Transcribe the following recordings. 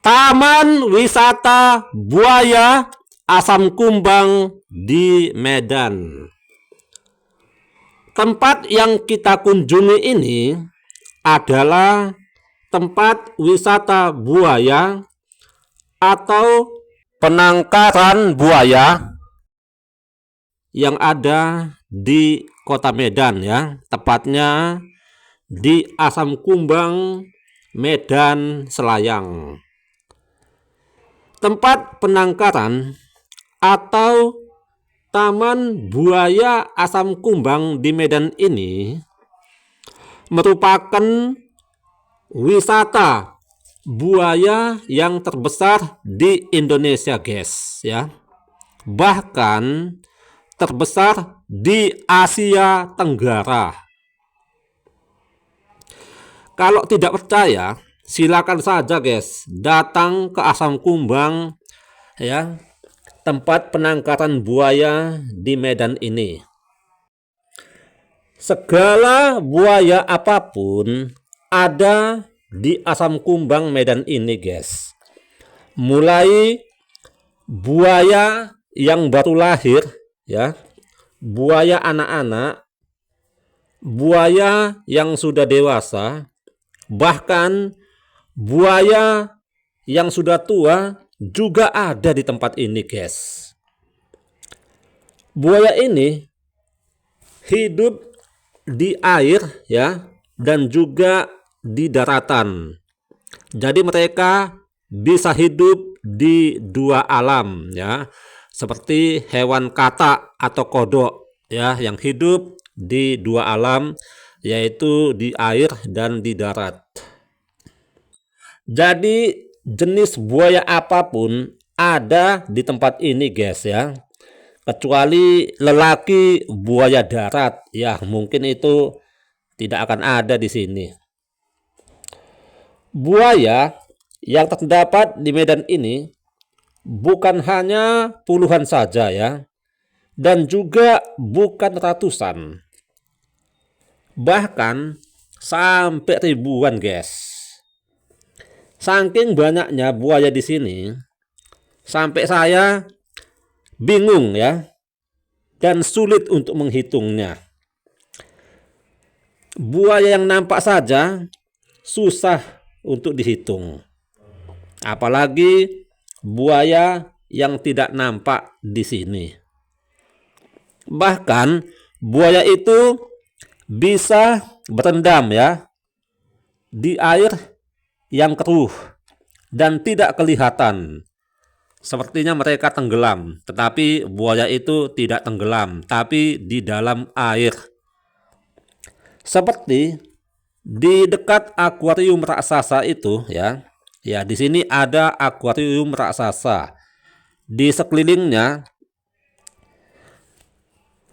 Taman Wisata Buaya Asam Kumbang di Medan. Tempat yang kita kunjungi ini adalah tempat wisata buaya atau penangkaran buaya yang ada di Kota Medan ya, tepatnya di Asam Kumbang, Medan Selayang. Tempat penangkaran atau Taman Buaya Asam Kumbang di Medan ini merupakan wisata buaya yang terbesar di Indonesia, guys ya. Bahkan terbesar di Asia Tenggara. Kalau tidak percaya, silakan saja guys datang ke Asam Kumbang ya, tempat penangkaran buaya di Medan ini. Segala buaya apapun ada di Asam Kumbang Medan ini, guys. Mulai buaya yang baru lahir ya, buaya anak-anak, buaya yang sudah dewasa, bahkan buaya yang sudah tua juga ada di tempat ini, guys. Buaya ini hidup di air ya, dan juga di daratan. Jadi mereka bisa hidup di dua alam ya, seperti hewan katak atau kodok ya, yang hidup di dua alam, yaitu di air dan di darat. Jadi jenis buaya apapun ada di tempat ini, guys ya, kecuali lelaki buaya darat ya, mungkin itu tidak akan ada di sini. Buaya yang terdapat di Medan ini bukan hanya puluhan saja ya, dan juga bukan ratusan, bahkan sampai ribuan, guys. Saking banyaknya buaya di sini, sampai saya bingung ya, dan sulit untuk menghitungnya. Buaya yang nampak saja susah untuk dihitung, apalagi buaya yang tidak nampak di sini. Bahkan buaya itu bisa berendam ya di air yang keruh dan tidak kelihatan. Sepertinya mereka tenggelam, tetapi buaya itu tidak tenggelam, tapi di dalam air. Seperti di dekat akuarium raksasa itu ya. Ya, di sini ada akuarium raksasa. Di sekelilingnya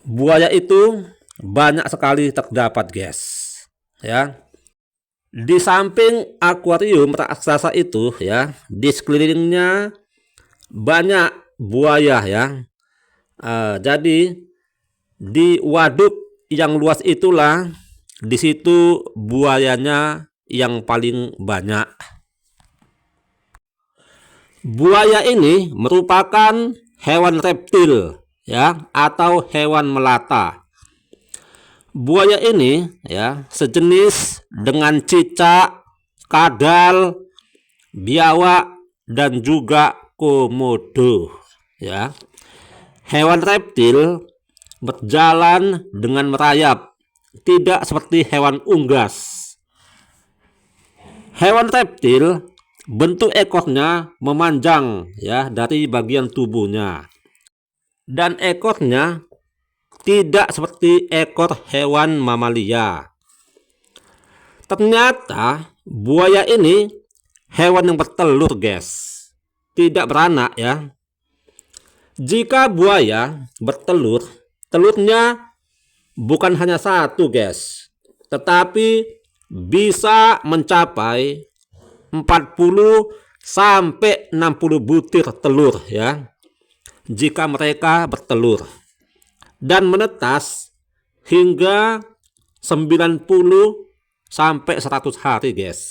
buaya itu banyak sekali terdapat, guys. Ya. Di samping akuarium raksasa itu ya, di sekelilingnya banyak buaya ya. Jadi di waduk yang luas itulah, di situ buayanya yang paling banyak. Buaya ini merupakan hewan reptil ya, atau hewan melata. Buaya ini ya sejenis dengan cicak, kadal, biawak, dan juga komodo ya. Hewan reptil berjalan dengan merayap, tidak seperti hewan unggas. Hewan reptil bentuk ekornya memanjang ya dari bagian tubuhnya, dan ekornya tidak seperti ekor hewan mamalia. Ternyata buaya ini hewan yang bertelur, guys, tidak beranak ya. Jika buaya bertelur, telurnya bukan hanya satu, guys, tetapi bisa mencapai 40 sampai 60 butir telur ya, jika mereka bertelur, dan menetas hingga 90 sampai 100 hari, guys.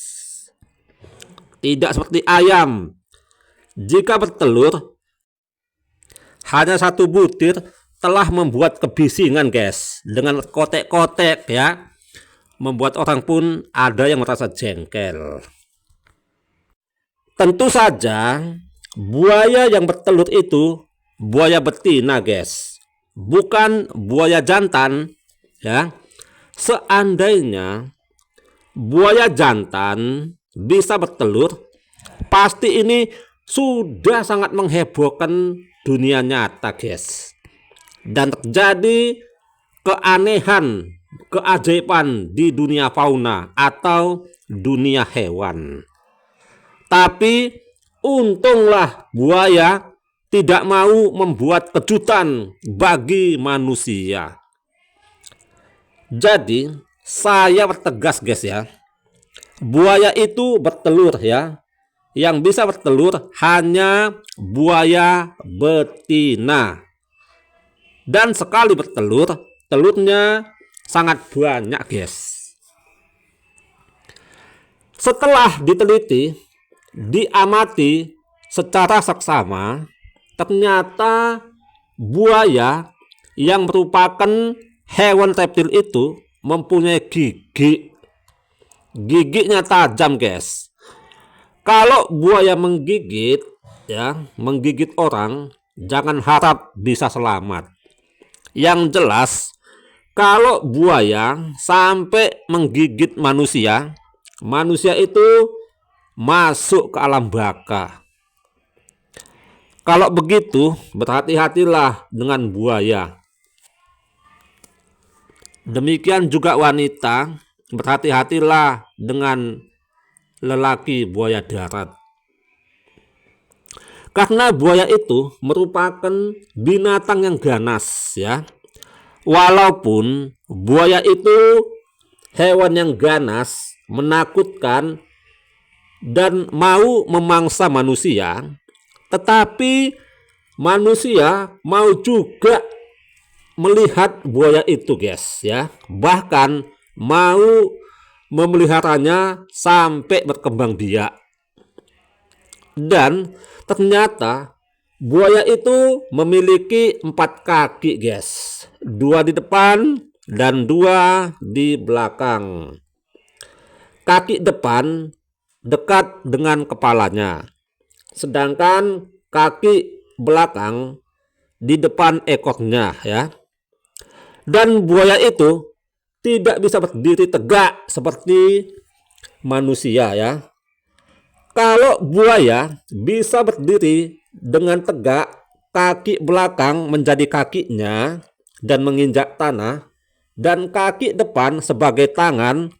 tidak seperti ayam. Jika bertelur, hanya satu butir telah membuat kebisingan guys, dengan kotek-kotek ya, membuat orang pun ada yang merasa jengkel. Tentu saja buaya yang bertelur itu buaya betina guys, bukan buaya jantan ya. Seandainya buaya jantan bisa bertelur, pasti ini sudah sangat menghebohkan dunia nyata guys, dan terjadi keanehan, keajaiban di dunia fauna atau dunia hewan. Tapi untunglah buaya tidak mau membuat kejutan bagi manusia. Jadi saya bertegas guys ya, buaya itu bertelur ya. Yang bisa bertelur hanya buaya betina. Dan sekali bertelur, telurnya sangat banyak guys. Setelah diteliti, diamati secara seksama, ternyata buaya yang merupakan hewan reptil itu mempunyai gigi. Giginya tajam guys. Kalau buaya menggigit ya, menggigit orang, jangan harap bisa selamat. Yang jelas, kalau buaya sampai menggigit manusia, manusia itu masuk ke alam baka. Kalau begitu, berhati-hatilah dengan buaya. Demikian juga wanita, berhati-hatilah dengan lelaki buaya darat. Karena buaya itu merupakan binatang yang ganas ya. Walaupun buaya itu hewan yang ganas, menakutkan, dan mau memangsa manusia, tetapi manusia mau juga melihat buaya itu guys ya. Bahkan mau memeliharanya sampai berkembang biak. Dan ternyata buaya itu memiliki 4 kaki guys, 2 di depan dan 2 di belakang. Kaki depan dekat dengan kepalanya, sedangkan kaki belakang di depan ekornya ya. Dan buaya itu tidak bisa berdiri tegak seperti manusia ya. Kalau buaya bisa berdiri dengan tegak, kaki belakang menjadi kakinya dan menginjak tanah, dan kaki depan sebagai tangan,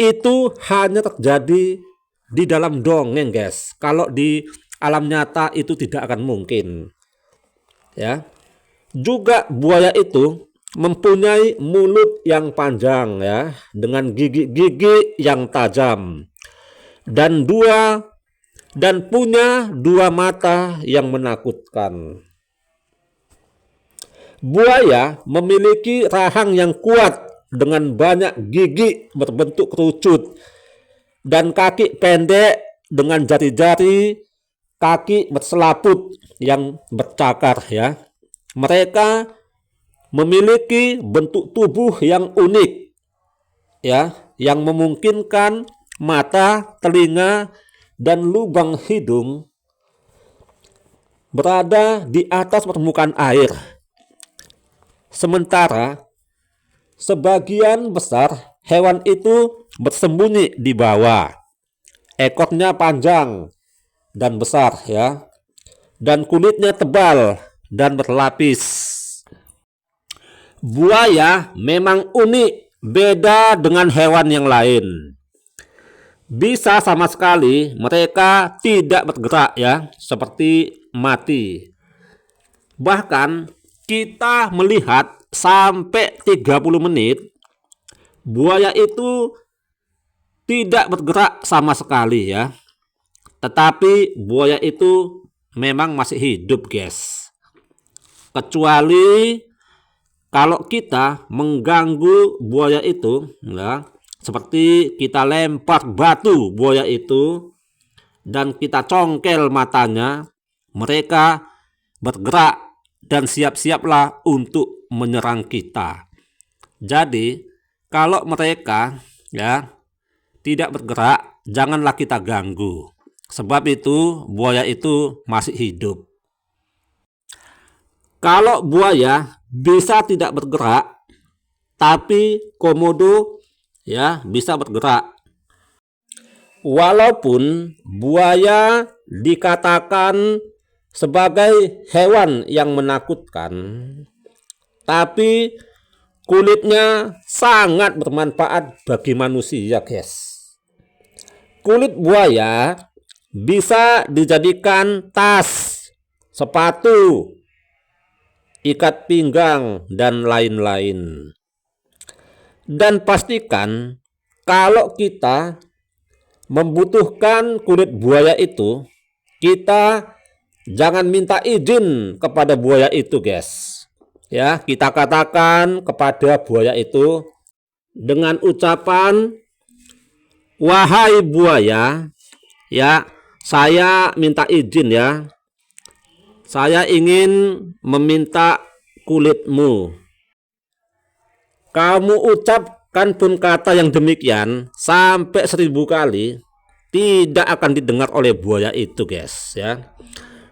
itu hanya terjadi di dalam dongeng guys. Kalau di alam nyata itu tidak akan mungkin ya. Juga buaya itu mempunyai mulut yang panjang ya, dengan gigi-gigi yang tajam, dan punya 2 mata yang menakutkan. Buaya memiliki rahang yang kuat dengan banyak gigi berbentuk kerucut, dan kaki pendek dengan jari-jari kaki berselaput yang bercakar ya. Mereka memiliki bentuk tubuh yang unik ya, yang memungkinkan mata, telinga, dan lubang hidung berada di atas permukaan air. Sementara sebagian besar hewan itu bersembunyi di bawah. Ekornya panjang dan besar ya, dan kulitnya tebal dan berlapis. Buaya memang unik, beda dengan hewan yang lain. Bisa sama sekali mereka tidak bergerak ya, seperti mati. Bahkan kita melihat sampai 30 menit buaya itu tidak bergerak sama sekali ya. Tetapi buaya itu memang masih hidup guys. Kecuali kalau kita mengganggu buaya itu ya, seperti kita lempar batu buaya itu, dan kita congkel matanya, mereka bergerak dan siap-siaplah untuk menyerang kita. Jadi kalau mereka tidak bergerak, janganlah kita ganggu. Sebab itu buaya itu masih hidup. Kalau buaya bisa tidak bergerak, tapi komodo bisa bergerak. Walaupun buaya dikatakan sebagai hewan yang menakutkan, tapi kulitnya sangat bermanfaat bagi manusia, guys. Kulit buaya bisa dijadikan tas, sepatu, ikat pinggang, dan lain-lain. Dan pastikan kalau kita membutuhkan kulit buaya itu, kita jangan minta izin kepada buaya itu, guys. Kita katakan kepada buaya itu dengan ucapan, "Wahai buaya, saya minta izin saya ingin meminta kulitmu." Kamu ucapkan pun kata yang demikian sampai 1000 kali, tidak akan didengar oleh buaya itu, guys.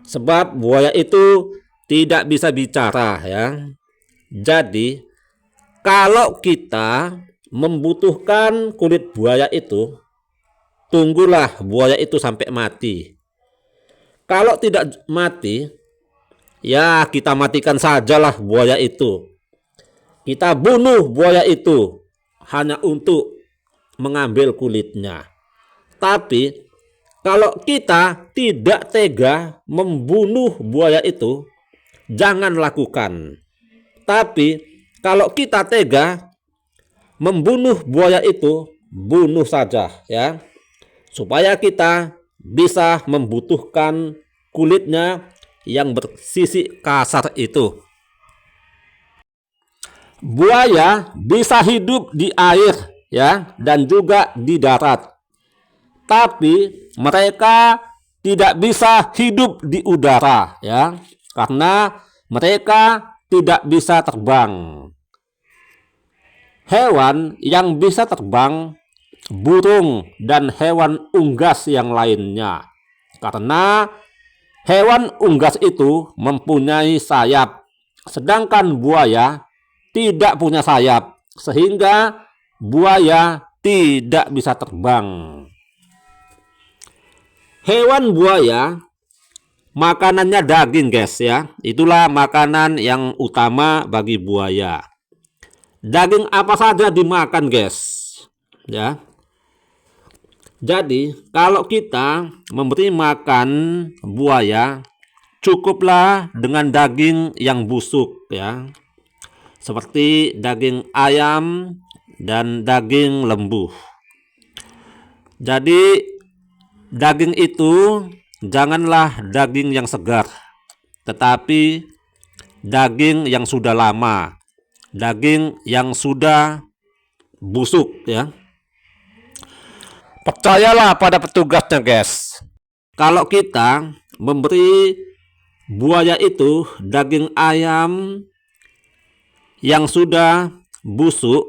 Sebab buaya itu tidak bisa bicara. Jadi kalau kita membutuhkan kulit buaya itu, tunggulah buaya itu sampai mati. Kalau tidak mati, kita matikan sajalah buaya itu. Kita bunuh buaya itu hanya untuk mengambil kulitnya. Tapi kalau kita tidak tega membunuh buaya itu, jangan lakukan. Tapi kalau kita tega membunuh buaya itu, bunuh saja, supaya kita bisa membutuhkan kulitnya yang bersisi kasar itu. Buaya bisa hidup di air dan juga di darat. Tapi mereka tidak bisa hidup di udara karena mereka tidak bisa terbang. Hewan yang bisa terbang burung dan hewan unggas yang lainnya, karena hewan unggas itu mempunyai sayap, sedangkan buaya tidak punya sayap, sehingga buaya tidak bisa terbang. Hewan buaya makanannya daging, guys. Itulah makanan yang utama bagi buaya. Daging apa saja dimakan, guys. Jadi kalau kita memberi makan buaya, cukuplah dengan daging yang busuk, seperti daging ayam dan daging lembu. Jadi daging itu janganlah daging yang segar, tetapi daging yang sudah lama, daging yang sudah busuk. Percayalah pada petugasnya, guys. Kalau kita memberi buaya itu daging ayam yang sudah busuk,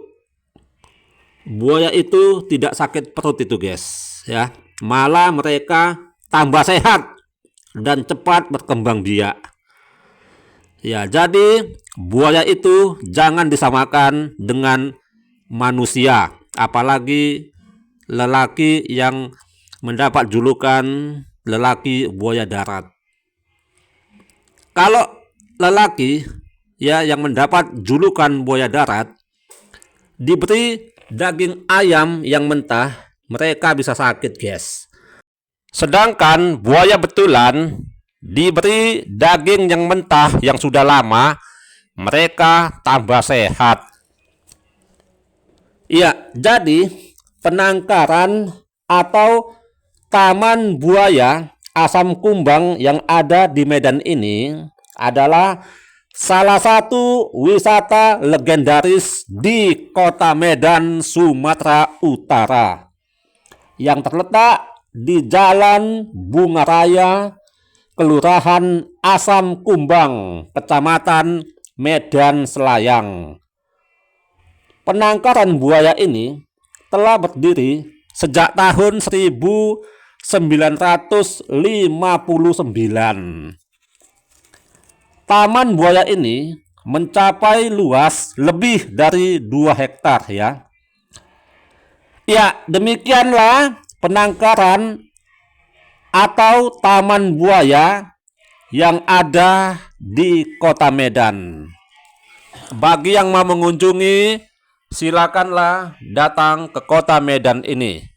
buaya itu tidak sakit perut itu, guys. Malah mereka tambah sehat dan cepat berkembang biak. Jadi buaya itu jangan disamakan dengan manusia, apalagi lelaki yang mendapat julukan lelaki buaya darat. Kalau lelaki yang mendapat julukan buaya darat diberi daging ayam yang mentah, mereka bisa sakit, guys. Sedangkan buaya betulan diberi daging yang mentah yang sudah lama, mereka tambah sehat. Jadi penangkaran atau taman buaya Asam Kumbang yang ada di Medan ini adalah salah satu wisata legendaris di kota Medan, Sumatera Utara, yang terletak di Jalan Bunga Raya, Kelurahan Asam Kumbang, Kecamatan Medan Selayang. Penangkaran buaya ini telah berdiri sejak tahun 1959. Taman buaya ini mencapai luas lebih dari 2 hektar ya. Ya, demikianlah penangkaran atau taman buaya yang ada di Kota Medan. Bagi yang mau mengunjungi, silakanlah datang ke Kota Medan ini.